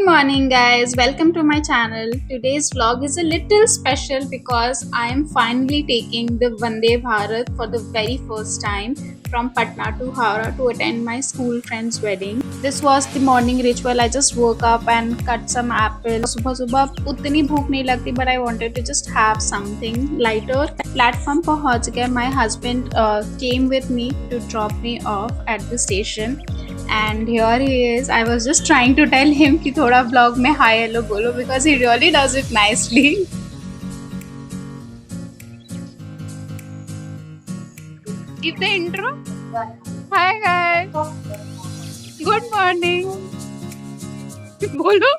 morning, guys. Welcome to my channel. Today's vlog is a little special because I am finally taking the Vande Bharat for the very first time from Patna to Howrah to attend my school friend's wedding. This was the morning ritual. I just woke up and cut some apples. सुबह सुबह उतनी भूख नहीं लगती, but I wanted to just have something lighter. Platform पहुंच गए. My husband came with me to drop me off at the station. And here he is. I was just trying to tell him कि थोड़ा vlog में hi hello बोलो because he really does it nicely. Give the intro. Hi guys. Good morning. बोलो.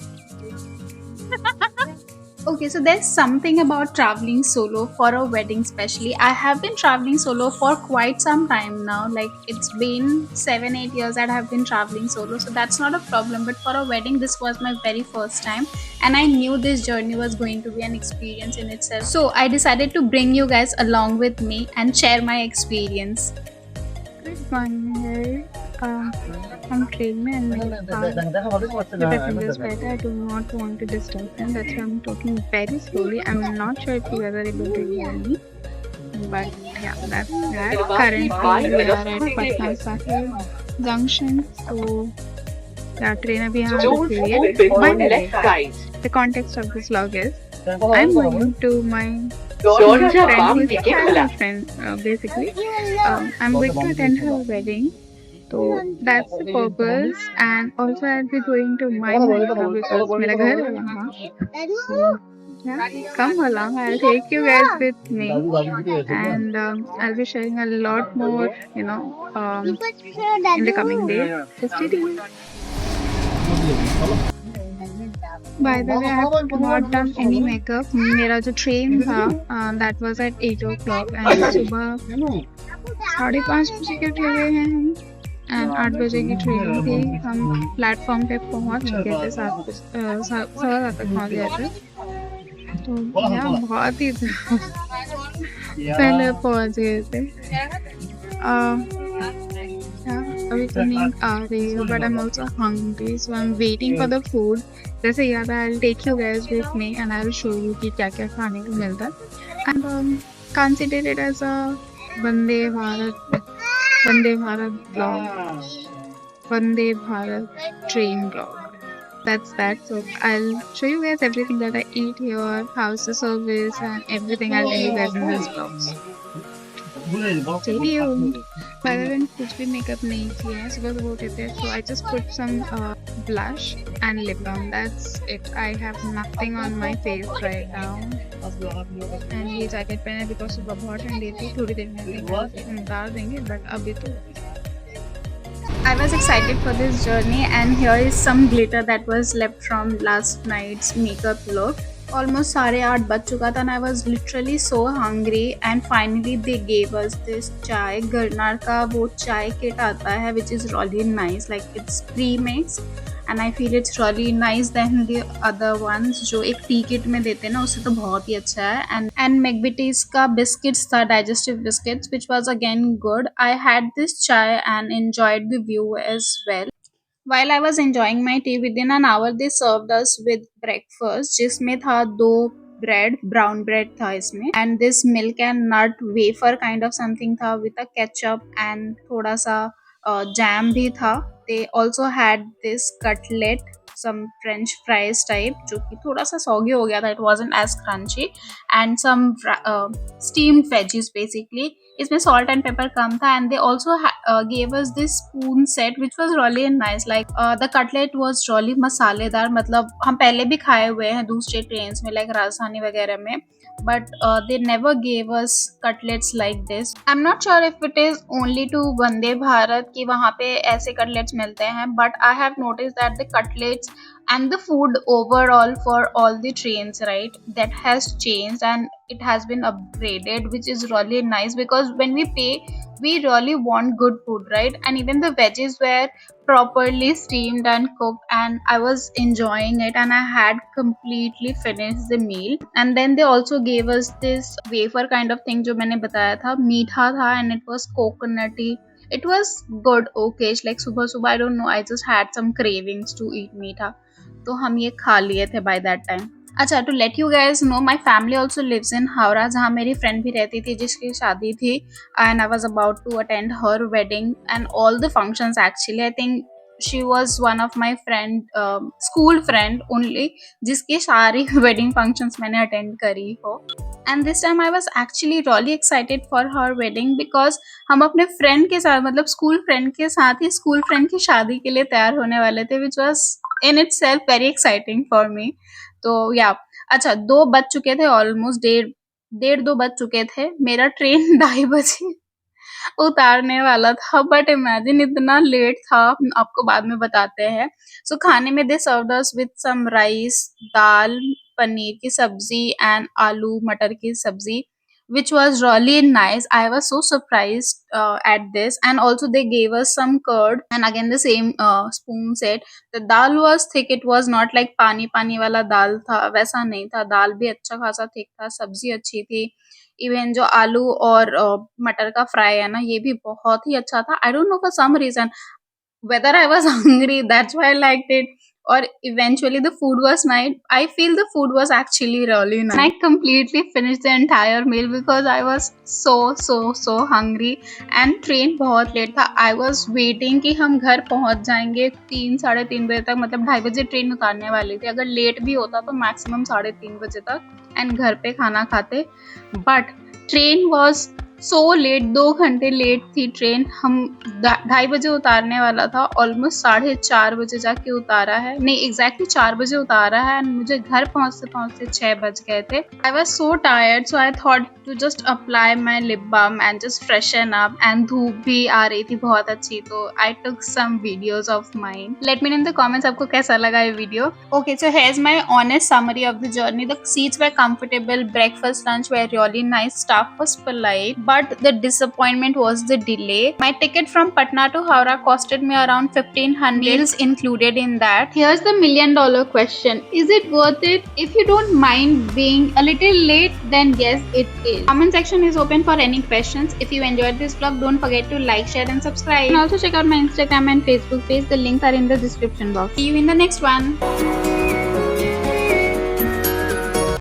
Okay, so there's something about traveling solo for a wedding, especially. I have been traveling solo for quite some time now. Like, it's been 7-8 years that I have been traveling solo, so that's not a problem. But for a wedding, this was my very first time, and I knew this journey was going to be an experience in itself. So, I decided to bring you guys along with me and share my experience. Good morning. I'm train में and my fingers better. I do not want to disturb them. That's why I'm talking very slowly. I'm not sure if you guys are able to hear me. But yeah, that's that. Currently, we are at Patna Sahib Junction. So yeah, train अभी यहाँ रुकी है. But the context of this vlog is I'm going to my friend, basically. I'm going to attend her wedding. So that's the purpose, and also I'll be going to my Maika because मेरा घर है वहाँ. So yeah, come along. I'll take you guys with me, and I'll be sharing a lot more, in the coming days. So stay tuned. By the way, I have not done any makeup. मेरा जो train था, that was at 8 o'clock, and सुबह 5:30 बजे के उठे हुए हैं हम. एंड 8 बजे की ट्रेन थी. हम प्लेटफॉर्म पे पहुंच चुके थे. 7:15 तक पहुंच गए थे. तो यहाँ बहुत ही पहले पहुंच गए थे. अभी तो नींद आ रही है, but I am also hungry, so I am waiting for the food. जैसे याद I will take you guys with me and I will show you कि क्या क्या खाने को मिलता है. And consider it as a Vande Bharat vlog, Vande Bharat train vlog. That's that. So I'll show you guys everything that I eat here, how's the service, and everything I'll tell you guys in this vlog. Stay tuned. By the way, कुछ भी makeup नहीं किया है. सुबह सुबह उठे थे, so I just put some blush and lip balm. That's it. I have nothing on my face right now. And ये जैकेट पहने because सुबह बहुत ठंडी थी. थोड़ी देर में उतार देंगे, but अभी तो I was excited for this journey, and here is some glitter that was left from last night's makeup look. Almost 8:30 बज चुका था, and I was literally so hungry, and finally they gave us this chai. गरनार का वो चाय kit आता है, which is really nice, like it's pre-mixed, and I feel it's really nice than the other ones जो एक T kit में देते हैं ना, उससे तो बहुत ही अच्छा है. And McVitie's का biscuits था, digestive biscuits, which was again good. I had this chai and enjoyed the view as well. While I was enjoying my tea, within an hour they served us with breakfast, जिसमें था 2 bread, brown bread था इसमें, and this milk and nut wafer kind of something था with a ketchup and थोड़ा सा jam भी था. They also had this cutlet, some French fries type, जो कि थोड़ा सा soggy हो गया था. It wasn't as crunchy, and some steamed veggies basically. इसमें salt and pepper कम था, and they also gave us this spoon set which was really nice. Like the cutlet was really मसालेदार. मतलब हम पहले भी खाए हुए हैं दूसरे ट्रेन्स में, like राजधानी वगैरह में, but they never gave us cutlets like this. I'm not sure if it is only to Vande Bharat कि वहाँ पे ऐसे cutlets मिलते हैं, but I have noticed that the cutlets and the food overall for all the trains, right, that has changed and it has been upgraded, which is really nice because when we pay, we really want good food, right? And even the veggies were properly steamed and cooked, and I was enjoying it, and I had completely finished the meal. And then they also gave us this wafer kind of thing जो मैंने बताया था, मीठा था, and it was coconutty. It was good, okay. Like subah subah, I don't know, I just had some cravings to eat meetha. तो हम ये खा लिए थे बाय दैट टाइम। अच्छा, to let you guys know, my family also lives in Howrah, जहाँ मेरी friend भी रहती थी जिसकी शादी थी, and I was about to attend her wedding and all the functions. Actually I think she was one of my friend, school friend only, जिसकी सारी वेडिंग फंक्शंस मैंने अटेंड करी हो। And this time I was actually really excited for her wedding, because हम अपने friend के साथ, मतलब स्कूल फ्रेंड के साथ ही स्कूल फ्रेंड की शादी के लिए तैयार होने वाले थे, which was in it self very exciting for me. तो या, अच्छा 2 बज चुके थे, ऑलमोस्ट डेढ़ 2 बज चुके थे। मेरा ट्रेन 2:30 उतारने वाला था, बट इमेजिन इतना लेट था, आपको बाद में बताते हैं। सो खाने में they served us with some rice, dal, paneer की सब्जी एंड आलू मटर की सब्जी, which was really nice. I was so surprised at this, and also they gave us some curd, and again the same spoon set. The dal was thick, it was not like पानी पानी वाला दाल था, वैसा नहीं था, दाल भी अच्छा खासा थिक था, सब्जी अच्छी थी। इवन जो आलू और मटर का फ्राई है ना, ये भी बहुत ही अच्छा था। I don't know for some reason whether I was hungry, that's why I liked it, or eventually the food was nice. I feel the food was actually really nice. And I completely finished the entire meal because I was so hungry, and train बहुत late था. I was waiting कि हम घर पहुंच जाएंगे 3-3:30 बजे तक, मतलब 2:30 बजे ट्रेन उतारने वाली थी, अगर लेट भी होता तो मैक्सिमम 3:30 बजे तक, एंड घर पे खाना खाते। But train was so let, 2 घंटे लेट थी ट्रेन। हम 2:30 बजे उतारने वाला था, ऑलमोस्ट 4:30 बजे जाके उतारा है, नहीं एग्जैक्टली 4 बजे उतारा है, एंड मुझे घर पहुंचते 6 बज गए थे। I was so tired, so I thought to just apply my lip balm and just freshen up, and धूप भी आ रही थी बहुत अच्छी, तो I took some videos of mine. Let me know in the comments आपको कैसा लगा ये video. Okay, so here is my honest summary of the journey. The seats were comfortable, breakfast lunch were really nice, staff was polite, but the disappointment was the delay. My ticket from Patna to Howrah costed me around 1,500, meals included in that. Here's the $1 million question: is it worth it? If you don't mind being a little late, then yes, it is. Comment section is open for any questions. If you enjoyed this vlog, don't forget to like, share, and subscribe. And also check out my Instagram and Facebook page. The links are in the description box. See you in the next one.